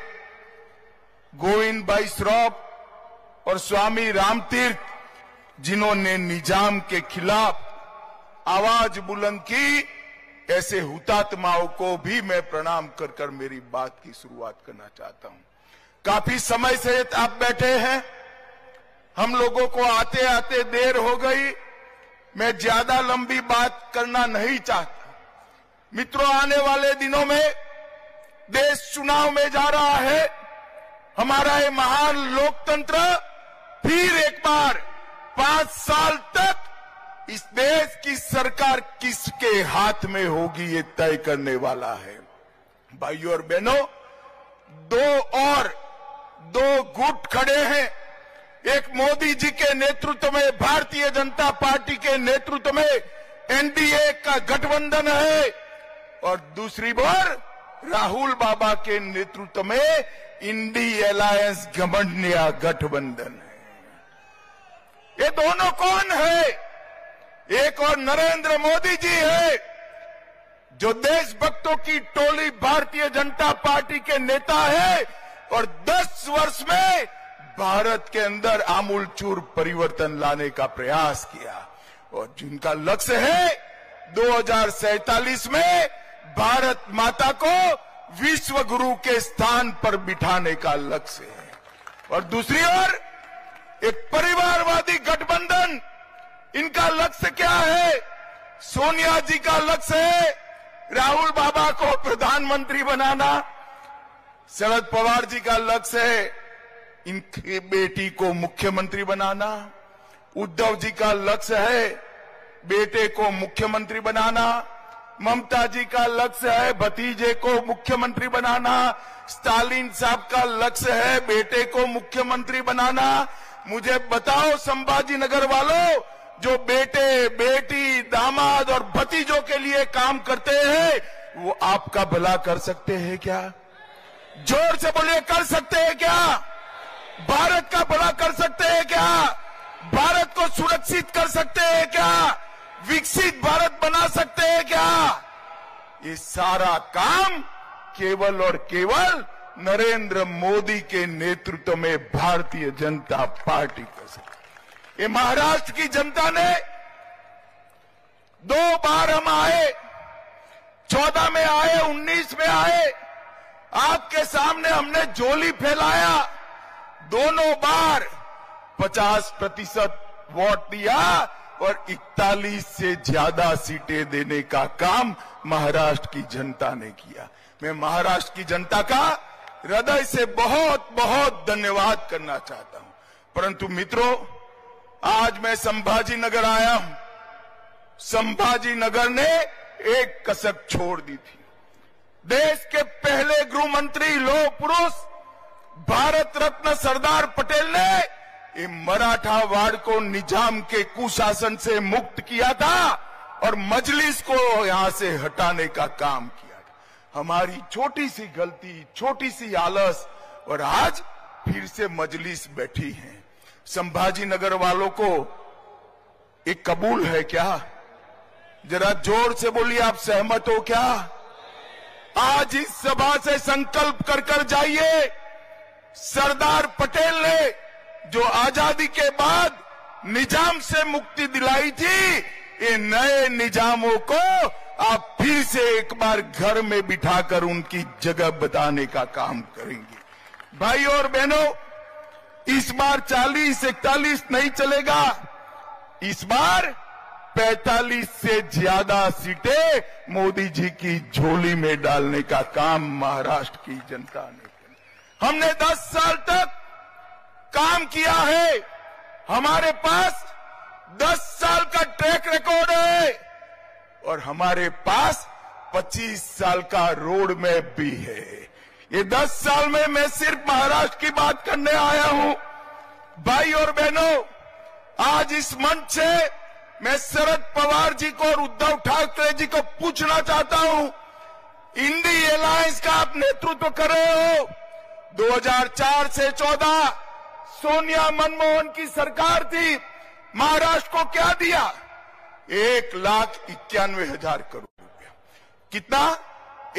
गोविंद भाई श्रॉफ और स्वामी रामतीर्थ, जिन्होंने निजाम के खिलाफ आवाज बुलंद की, ऐसे हुतात्माओं को भी मैं प्रणाम कर कर मेरी बात की शुरुआत करना चाहता हूं। काफी समय से आप बैठे हैं, हम लोगों को आते आते देर हो गई, मैं ज्यादा लंबी बात करना नहीं चाहता। मित्रों, आने वाले दिनों में देश चुनाव में जा रहा है। हमारा ये महान लोकतंत्र फिर एक बार 5 साल तक इस देश की सरकार किसके हाथ में होगी, ये तय करने वाला है। भाइयों और बहनों, दो गुट खड़े हैं। एक मोदी जी के नेतृत्व में, भारतीय जनता पार्टी के नेतृत्व में एनडीए का गठबंधन है, और दूसरी बार राहुल बाबा के नेतृत्व में इंडी अलायंस गठबंधन गठबंधन है। ये दोनों कौन है? एक और नरेंद्र मोदी जी है, जो देशभक्तों की टोली भारतीय जनता पार्टी के नेता है, और 10 वर्ष में भारत के अंदर आमूलचूल परिवर्तन लाने का प्रयास किया, और जिनका लक्ष्य है 2047 में भारत माता को विश्व गुरु के स्थान पर बिठाने का लक्ष्य है। और दूसरी ओर एक परिवारवादी गठबंधन, इनका लक्ष्य क्या है? सोनिया जी का लक्ष्य है राहुल बाबा को प्रधानमंत्री बनाना, शरद पवार जी का लक्ष्य है इनकी बेटी को मुख्यमंत्री बनाना, उद्धव जी का लक्ष्य है बेटे को मुख्यमंत्री बनाना, ममता जी का लक्ष्य है भतीजे को मुख्यमंत्री बनाना, स्टालिन साहब का लक्ष्य है बेटे को मुख्यमंत्री बनाना। मुझे बताओ संभाजी नगर वालों, जो बेटे, बेटी, दामाद और भतीजों के लिए काम करते हैं, वो आपका भला कर सकते हैं क्या? जोर से बोलिए, कर सकते हैं क्या? भारत का भला कर सकते हैं क्या? भारत को सुरक्षित कर सकते हैं क्या? विकसित भारत बना सकते हैं क्या? ये सारा काम केवल और केवल नरेंद्र मोदी के नेतृत्व में भारतीय जनता पार्टी कर सकती। ये महाराष्ट्र की जनता ने 2 बार हम आए, 14 में आए, 19 में आए, आपके सामने हमने झोली फैलाया, दोनों बार 50% वोट दिया और 41 से ज्यादा सीटें देने का काम महाराष्ट्र की जनता ने किया। मैं महाराष्ट्र की जनता का हृदय से बहुत बहुत धन्यवाद करना चाहता हूं। परंतु मित्रों, आज मैं संभाजी नगर आया हूं। संभाजी नगर ने एक कसक छोड़ दी थी। देश के पहले गृह मंत्री, लौह पुरुष, भारत रत्न सरदार पटेल ने ये मराठा वाड़ को निजाम के कुशासन से मुक्त किया था और मजलिस को यहां से हटाने का काम किया था। हमारी छोटी सी गलती, छोटी सी आलस, और आज फिर से मजलिस बैठी है। संभाजी नगर वालों को ये कबूल है क्या? जरा जोर से बोलिए, आप सहमत हो क्या? आज इस सभा से संकल्प कर कर जाइए, सरदार पटेल ने जो आजादी के बाद निजाम से मुक्ति दिलाई थी, ये नए निजामों को आप फिर से एक बार घर में बिठाकर उनकी जगह बताने का काम करेंगे। भाइयों और बहनों, इस बार 40-41 नहीं चलेगा, इस बार 45 से ज्यादा सीटें मोदी जी की झोली में डालने का काम महाराष्ट्र की जनता ने किया। हमने 10 साल तक काम किया है, हमारे पास 10 साल का ट्रैक रिकॉर्ड है और हमारे पास 25 साल का रोड मैप भी है। ये 10 साल में मैं सिर्फ महाराष्ट्र की बात करने आया हूं। भाई और बहनों, आज इस मंच से मैं शरद पवार जी को और उद्धव ठाकरे जी को पूछना चाहता हूं, इंडी अलायंस का आप नेतृत्व कर रहे हो। 2004 से 14 सोनिया मनमोहन की सरकार थी, महाराष्ट्र को क्या दिया? 1,91,000 करोड़ रुपया। कितना?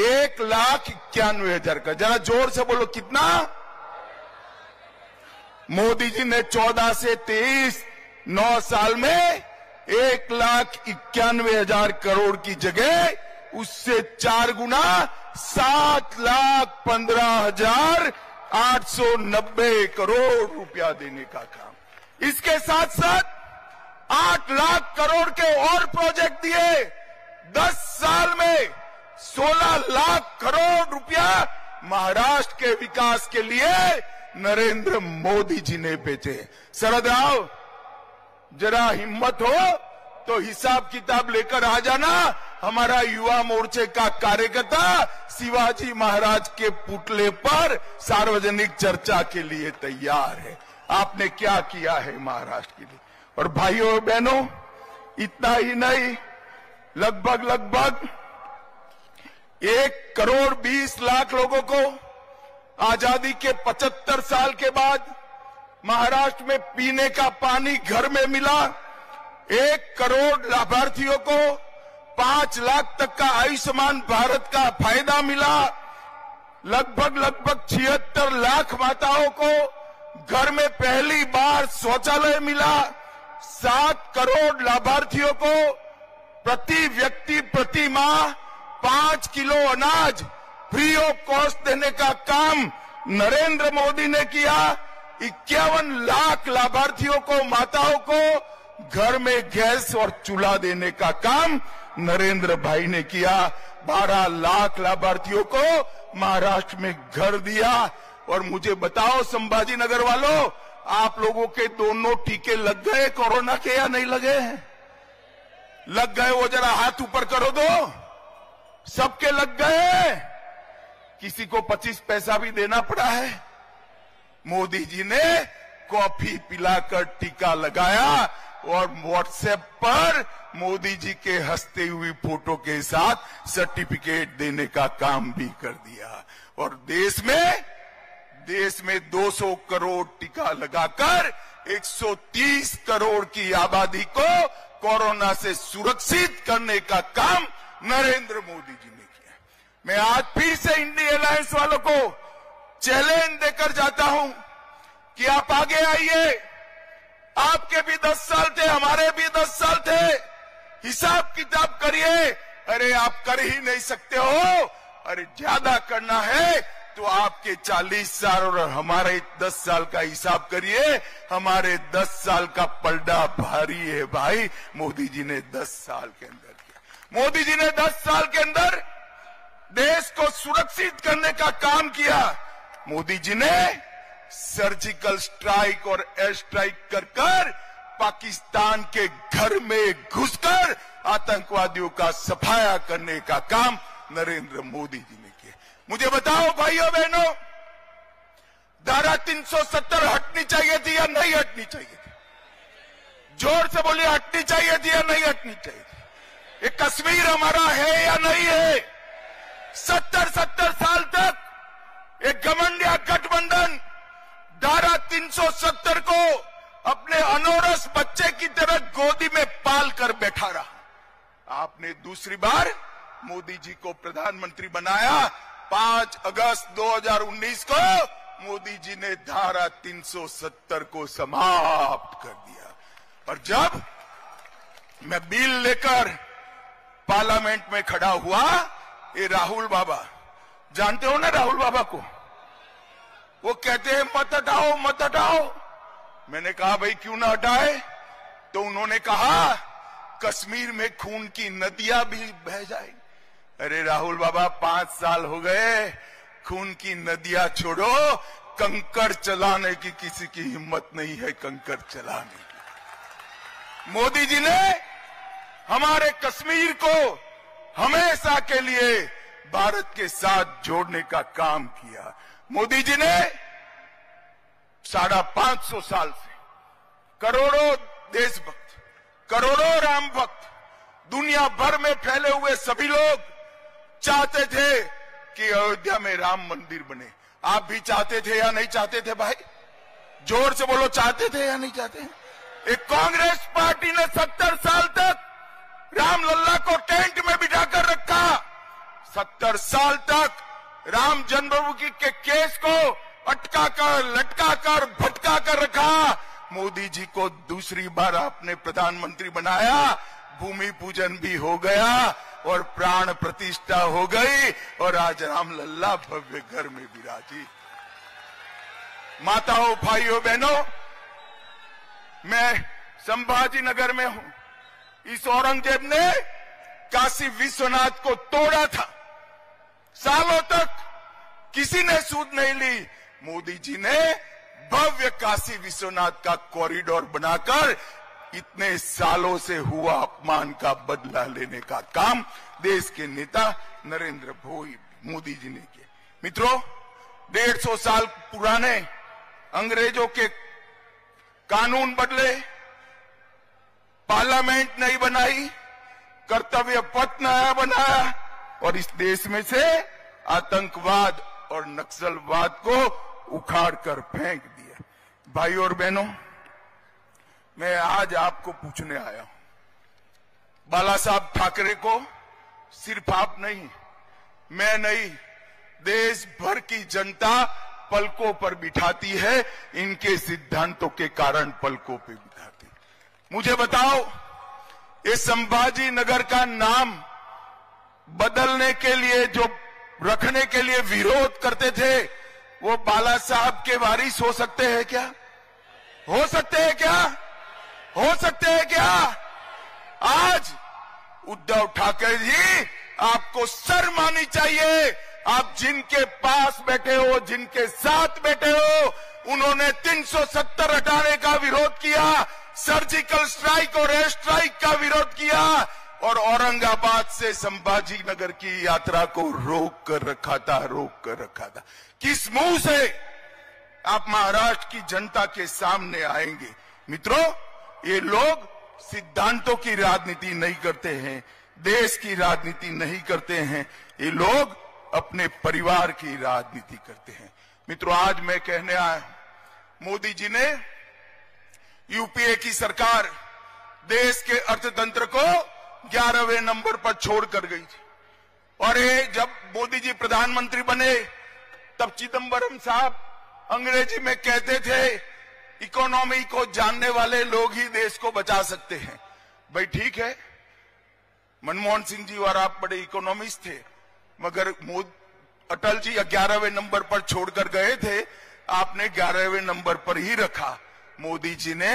1,91,000 का। जरा जोर से बोलो, कितना? मोदी जी ने 14 से 23 9 साल में 1,91,000 करोड़ की जगह उससे 4 गुना 7,15,890 करोड़ रुपया देने का काम। इसके साथ साथ 8 लाख करोड़ के और प्रोजेक्ट दिए। 10 साल में 16 लाख करोड़ रुपया महाराष्ट्र के विकास के लिए नरेंद्र मोदी जी ने भेजे। शरद राव, जरा हिम्मत हो तो हिसाब किताब लेकर आ जाना। हमारा युवा मोर्चे का कार्यकर्ता शिवाजी महाराज के पुतले पर सार्वजनिक चर्चा के लिए तैयार है। आपने क्या किया है महाराष्ट्र के लिए? और भाइयों और बहनों, इतना ही नहीं, लगभग 1,20,00,000 लोगों को आजादी के 75 साल के बाद महाराष्ट्र में पीने का पानी घर में मिला। 1 करोड़ लाभार्थियों को 5 लाख तक का आयुष्मान भारत का फायदा मिला। लगभग 76 लाख माताओं को घर में पहली बार शौचालय मिला। 7 करोड़ लाभार्थियों को प्रति व्यक्ति प्रति माह 5 किलो अनाज फ्री ऑफ कॉस्ट देने का काम नरेंद्र मोदी ने किया। 51 लाख लाभार्थियों को, माताओं को घर में गैस और चूल्हा देने का काम नरेंद्र भाई ने किया। 12 लाख लाभार्थियों को महाराष्ट्र में घर दिया। और मुझे बताओ संभाजी नगर वालों, आप लोगों के दोनों टीके लग गए कोरोना के या नहीं लगे? लग गए? वो जरा हाथ ऊपर करो दो। सबके लग गए? किसी को 25 पैसा भी देना पड़ा है? मोदी जी ने कॉफी पिलाकर टीका लगाया। और व्हाट्सएप पर मोदी जी के हंसते हुई फोटो के साथ सर्टिफिकेट देने का काम भी कर दिया। और देश में 200 करोड़ टीका लगाकर 130 करोड़ की आबादी को कोरोना से सुरक्षित करने का काम नरेंद्र मोदी जी ने किया। मैं आज फिर से इंडिया अलायंस वालों को चैलेंज देकर जाता हूं कि आप आगे आइए। आपके भी 10 साल थे, हमारे भी 10 साल थे, हिसाब किताब करिए। अरे आप कर ही नहीं सकते हो, अरे ज्यादा करना है तो आपके 40 साल और हमारे 10 साल का हिसाब करिए। हमारे 10 साल का पलड़ा भारी है भाई। मोदी जी ने 10 साल के अंदर किया। मोदी जी ने 10 साल के अंदर देश को सुरक्षित करने का काम किया। मोदी जी ने सर्जिकल स्ट्राइक और एयर स्ट्राइक कर पाकिस्तान के घर में घुसकर आतंकवादियों का सफाया करने का काम नरेंद्र मोदी जी ने किया। मुझे बताओ भाइयों बहनों, धारा 370 हटनी चाहिए थी या नहीं हटनी चाहिए थी? जोर से बोलिए, हटनी चाहिए थी या नहीं हटनी चाहिए थी? ये कश्मीर हमारा है या नहीं है? 70 साल तक एक घमंडिया गठबंधन धारा 370 को अपने अनोरस बच्चे की तरह गोदी में पाल कर बैठा रहा। आपने दूसरी बार मोदी जी को प्रधानमंत्री बनाया। 5 अगस्त 2019 को मोदी जी ने धारा 370 को समाप्त कर दिया। और जब मैं बिल लेकर पार्लियामेंट में खड़ा हुआ, ये राहुल बाबा, जानते हो ना राहुल बाबा को, वो कहते हैं मत हटाओ मत हटाओ। मैंने कहा भाई क्यों ना हटाए? तो उन्होंने कहा कश्मीर में खून की नदियां भी बह जाएंगी। अरे राहुल बाबा, 5 साल हो गए, खून की नदियां छोड़ो, कंकड़ चलाने की किसी की हिम्मत नहीं है, कंकड़ चलाने की। मोदी जी ने हमारे कश्मीर को हमेशा के लिए भारत के साथ जोड़ने का काम किया। मोदी जी ने 550 साल से करोड़ों देशभक्त, करोड़ों राम भक्त, दुनिया भर में फैले हुए सभी लोग चाहते थे कि अयोध्या में राम मंदिर बने। आप भी चाहते थे या नहीं चाहते थे भाई? जोर से बोलो, चाहते थे या नहीं चाहते? एक कांग्रेस पार्टी ने 70 साल तक रामलल्ला को टेंट में बिठाकर रखा। 70 साल तक राम जन्मभूमि के केस को अटका कर, लटका कर, भटका कर रखा। मोदी जी को दूसरी बार आपने प्रधानमंत्री बनाया, भूमि पूजन भी हो गया और प्राण प्रतिष्ठा हो गई, और आज रामलल्ला भव्य घर में विराजी। माताओं, भाइयों, बहनों, मैं संभाजी नगर में हूं। इस औरंगजेब ने काशी विश्वनाथ को तोड़ा था। सालों तक किसी ने सूद नहीं ली। मोदी जी ने भव्य काशी विश्वनाथ का कॉरिडोर बनाकर इतने सालों से हुआ अपमान का बदला लेने का काम देश के नेता नरेंद्र मोदी जी ने किया। मित्रों, 150 साल पुराने अंग्रेजों के कानून बदले, पार्लियामेंट नहीं बनाई, कर्तव्य पथ नया बनाया, और इस देश में से आतंकवाद और नक्सलवाद को उखाड़ कर फेंक दिया। भाइयों और बहनों, मैं आज आपको पूछने आया हूं, बाला साहब ठाकरे को सिर्फ आप नहीं, मैं नहीं, देश भर की जनता पलकों पर बिठाती है। इनके सिद्धांतों के कारण पलकों पर बिठाती। मुझे बताओ, ये संभाजी नगर का नाम बदलने के लिए, जो रखने के लिए विरोध करते थे, वो बाला साहब के वारिस हो सकते हैं क्या? हो सकते हैं क्या? हो सकते हैं क्या? आज उद्धव ठाकरे जी, आपको शर्म आनी चाहिए। आप जिनके पास बैठे हो, जिनके साथ बैठे हो, उन्होंने 370 हटाने का विरोध किया, सर्जिकल स्ट्राइक और एयर स्ट्राइक का विरोध किया, और औरंगाबाद से संभाजी नगर की यात्रा को रोक कर रखा था। किस मुंह से आप महाराष्ट्र की जनता के सामने आएंगे? मित्रों, ये लोग सिद्धांतों की राजनीति नहीं करते हैं, देश की राजनीति नहीं करते हैं, ये लोग अपने परिवार की राजनीति करते हैं। मित्रों, आज मैं कहने आया हूं, मोदी जी ने यूपीए की सरकार देश के अर्थतंत्र को 11वें नंबर पर छोड़कर गई थी। और ये जब मोदी जी प्रधानमंत्री बने तब चिदंबरम साहब अंग्रेजी में कहते थे, इकोनॉमी को जानने वाले लोग ही देश को बचा सकते हैं। भाई ठीक है, मनमोहन सिंह जी और आप बड़े इकोनॉमिस्ट थे, मगर अटल जी 11वें नंबर पर छोड़कर गए थे, आपने 11वें नंबर पर ही रखा। मोदी जी ने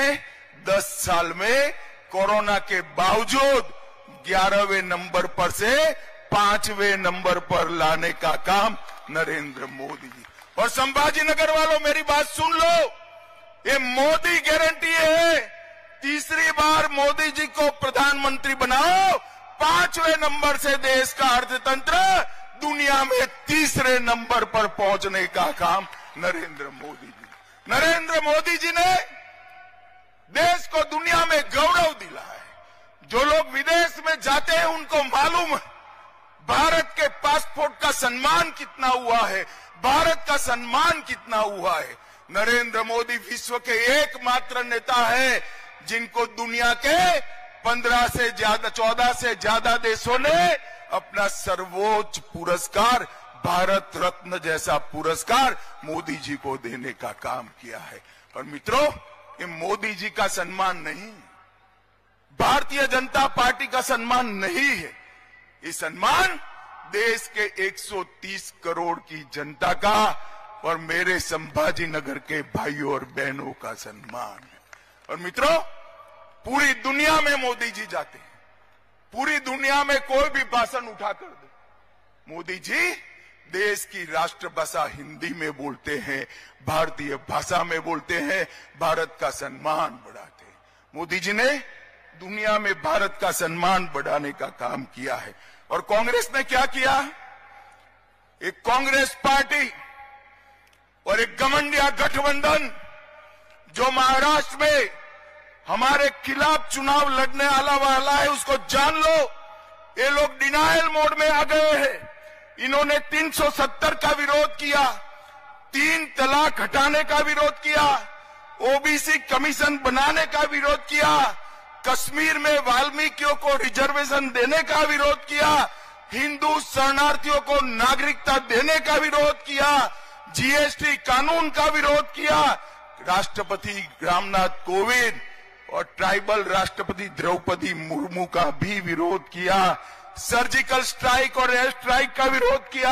10 साल में कोरोना के बावजूद 11वें नंबर पर से 5वें नंबर पर लाने का काम नरेंद्र मोदी जी। और संभाजी नगर वालों, मेरी बात सुन लो, ये मोदी गारंटी है, तीसरी बार मोदी जी को प्रधानमंत्री बनाओ, 5वें नंबर से देश का अर्थतंत्र दुनिया में तीसरे नंबर पर पहुंचने का काम नरेंद्र मोदी जी। नरेंद्र मोदी जी ने देश को दुनिया में गौरव दिला है। जो लोग विदेश में जाते हैं उनको मालूम है भारत के पासपोर्ट का सम्मान कितना हुआ है, भारत का सम्मान कितना हुआ है। नरेंद्र मोदी विश्व के एकमात्र नेता है जिनको दुनिया के 14 से ज्यादा देशों ने अपना सर्वोच्च पुरस्कार, भारत रत्न जैसा पुरस्कार मोदी जी को देने का काम किया है। और मित्रों, ये मोदी जी का सम्मान नहीं, भारतीय जनता पार्टी का सम्मान नहीं है, ये सम्मान देश के 130 करोड़ की जनता का और मेरे संभाजी नगर के भाइयों और बहनों का सम्मान है। और मित्रों, पूरी दुनिया में मोदी जी जाते हैं, पूरी दुनिया में कोई भी भाषण उठाकर दे, मोदी जी देश की राष्ट्रभाषा हिंदी में बोलते हैं, भारतीय भाषा में बोलते हैं, भारत का सम्मान बढ़ाते हैं। मोदी जी ने दुनिया में भारत का सम्मान बढ़ाने का काम किया है। और कांग्रेस ने क्या किया? एक कांग्रेस पार्टी और एक घमंडिया गठबंधन जो महाराष्ट्र में हमारे खिलाफ चुनाव लड़ने वाला है, उसको जान लो, ये लोग डिनायल मोड में आ गए हैं। इन्होंने 370 का विरोध किया, 3 तलाक हटाने का विरोध किया, ओबीसी कमीशन बनाने का विरोध किया, कश्मीर में वाल्मीकियों को रिजर्वेशन देने का विरोध किया, हिंदू शरणार्थियों को नागरिकता देने का विरोध किया, जीएसटी कानून का विरोध किया, राष्ट्रपति रामनाथ कोविंद और ट्राइबल राष्ट्रपति द्रौपदी मुर्मू का भी विरोध किया, सर्जिकल स्ट्राइक और एयर स्ट्राइक का विरोध किया,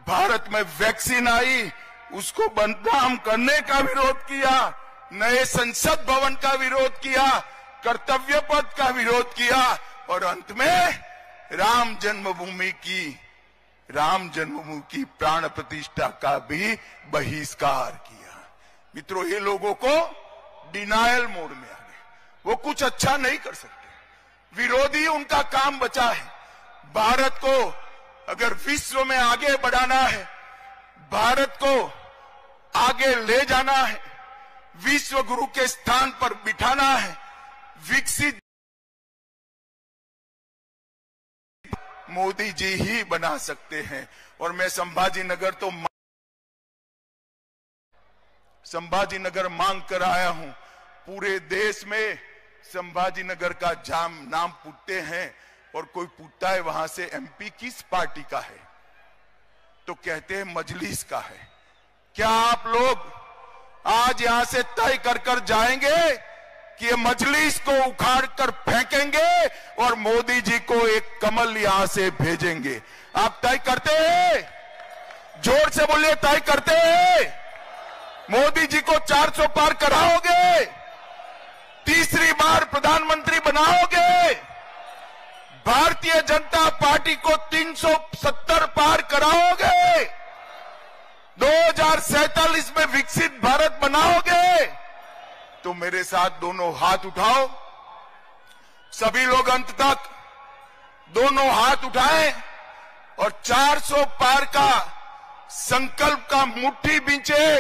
भारत में वैक्सीन आई उसको बदनाम करने का विरोध किया, नए संसद भवन का विरोध किया, कर्तव्य पथ का विरोध किया और अंत में राम जन्मभूमि की प्राण प्रतिष्ठा का भी बहिष्कार किया। मित्रों, ये लोगों को डिनायल मोड में आ गए, वो कुछ अच्छा नहीं कर सकते, विरोधी उनका काम बचा है। भारत को अगर विश्व में आगे बढ़ाना है, भारत को आगे ले जाना है, विश्व गुरु के स्थान पर बिठाना है, विकसित मोदी जी ही बना सकते हैं। और मैं संभाजी नगर मांग कर आया हूं। पूरे देश में संभाजी नगर का नाम पूछते हैं और कोई पूछता है वहां से एमपी किस पार्टी का है, तो कहते हैं मजलिस का है। क्या आप लोग आज यहां से तय कर जाएंगे कि ये मजलिस को उखाड़ कर फेंकेंगे और मोदी जी को एक कमल यहां से भेजेंगे? आप तय करते हैं? जोर से बोलिए, तय करते हैं? मोदी जी को 400 पार कराओगे? तीसरी बार प्रधानमंत्री बनाओगे? भारतीय जनता पार्टी को 370 पार कराओगे? 2047 में विकसित भारत बनाओगे? तो मेरे साथ दोनों हाथ उठाओ, सभी लोग अंत तक दोनों हाथ उठाएं और 400 पार का संकल्प का मुट्ठी बींचे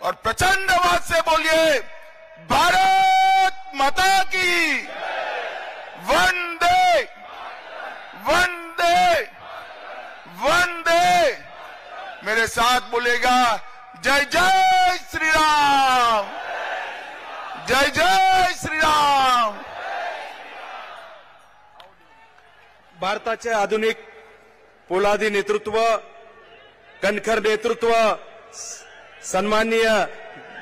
और प्रचंड आवाज से बोलिए, भारत माता की वंदे वंदे वंदे। मेरे साथ बोलेगा जय जय श्री राम, जय जय श्री राम। भारताचे आधुनिक पोलादी नेतृत्व, कणखर नेतृत्व, सन्माननीय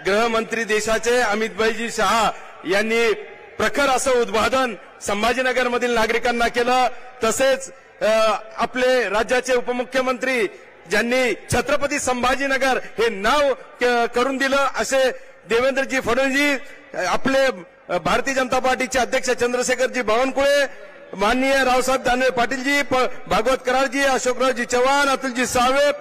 गृहमंत्री देशाचे अमितभाईजी शहा यांनी प्रखर असं उद्बोधन संभाजीनगरमधील नागरिकांना केलं। तसेच आपले राज्याचे उपमुख्यमंत्री ज्यांनी छत्रपती संभाजीनगर हे नाव करून दिलं असे देवेंद्रजी फडणवीस, आपले भारतीय जनता पार्टीचे अध्यक्ष चंद्रशेखरजी बावनकुळे, माननीय रावसाहेब दानवे पाटीलजी, भागवत कराडजी, अशोकरावजी चव्हाण, अतुलजी साळवे,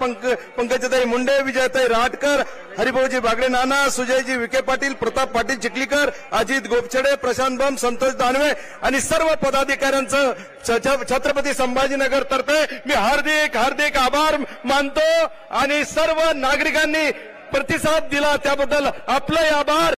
पंकजाताई मुंडे, विजयताई रहाटकर, हरिभाऊजी बागडे नाना, सुजयजी विखे पाटील, प्रताप पाटील चिखलीकर, अजित गोपछडे, प्रशांत बम, संतोष दानवे आणि सर्व पदाधिकाऱ्यांचं छत्रपती संभाजीनगर तर्फे मी हार्दिक हार्दिक आभार मानतो आणि सर्व नागरिकांनी प्रतिसाद दिला त्याबद्दल आपले आभार।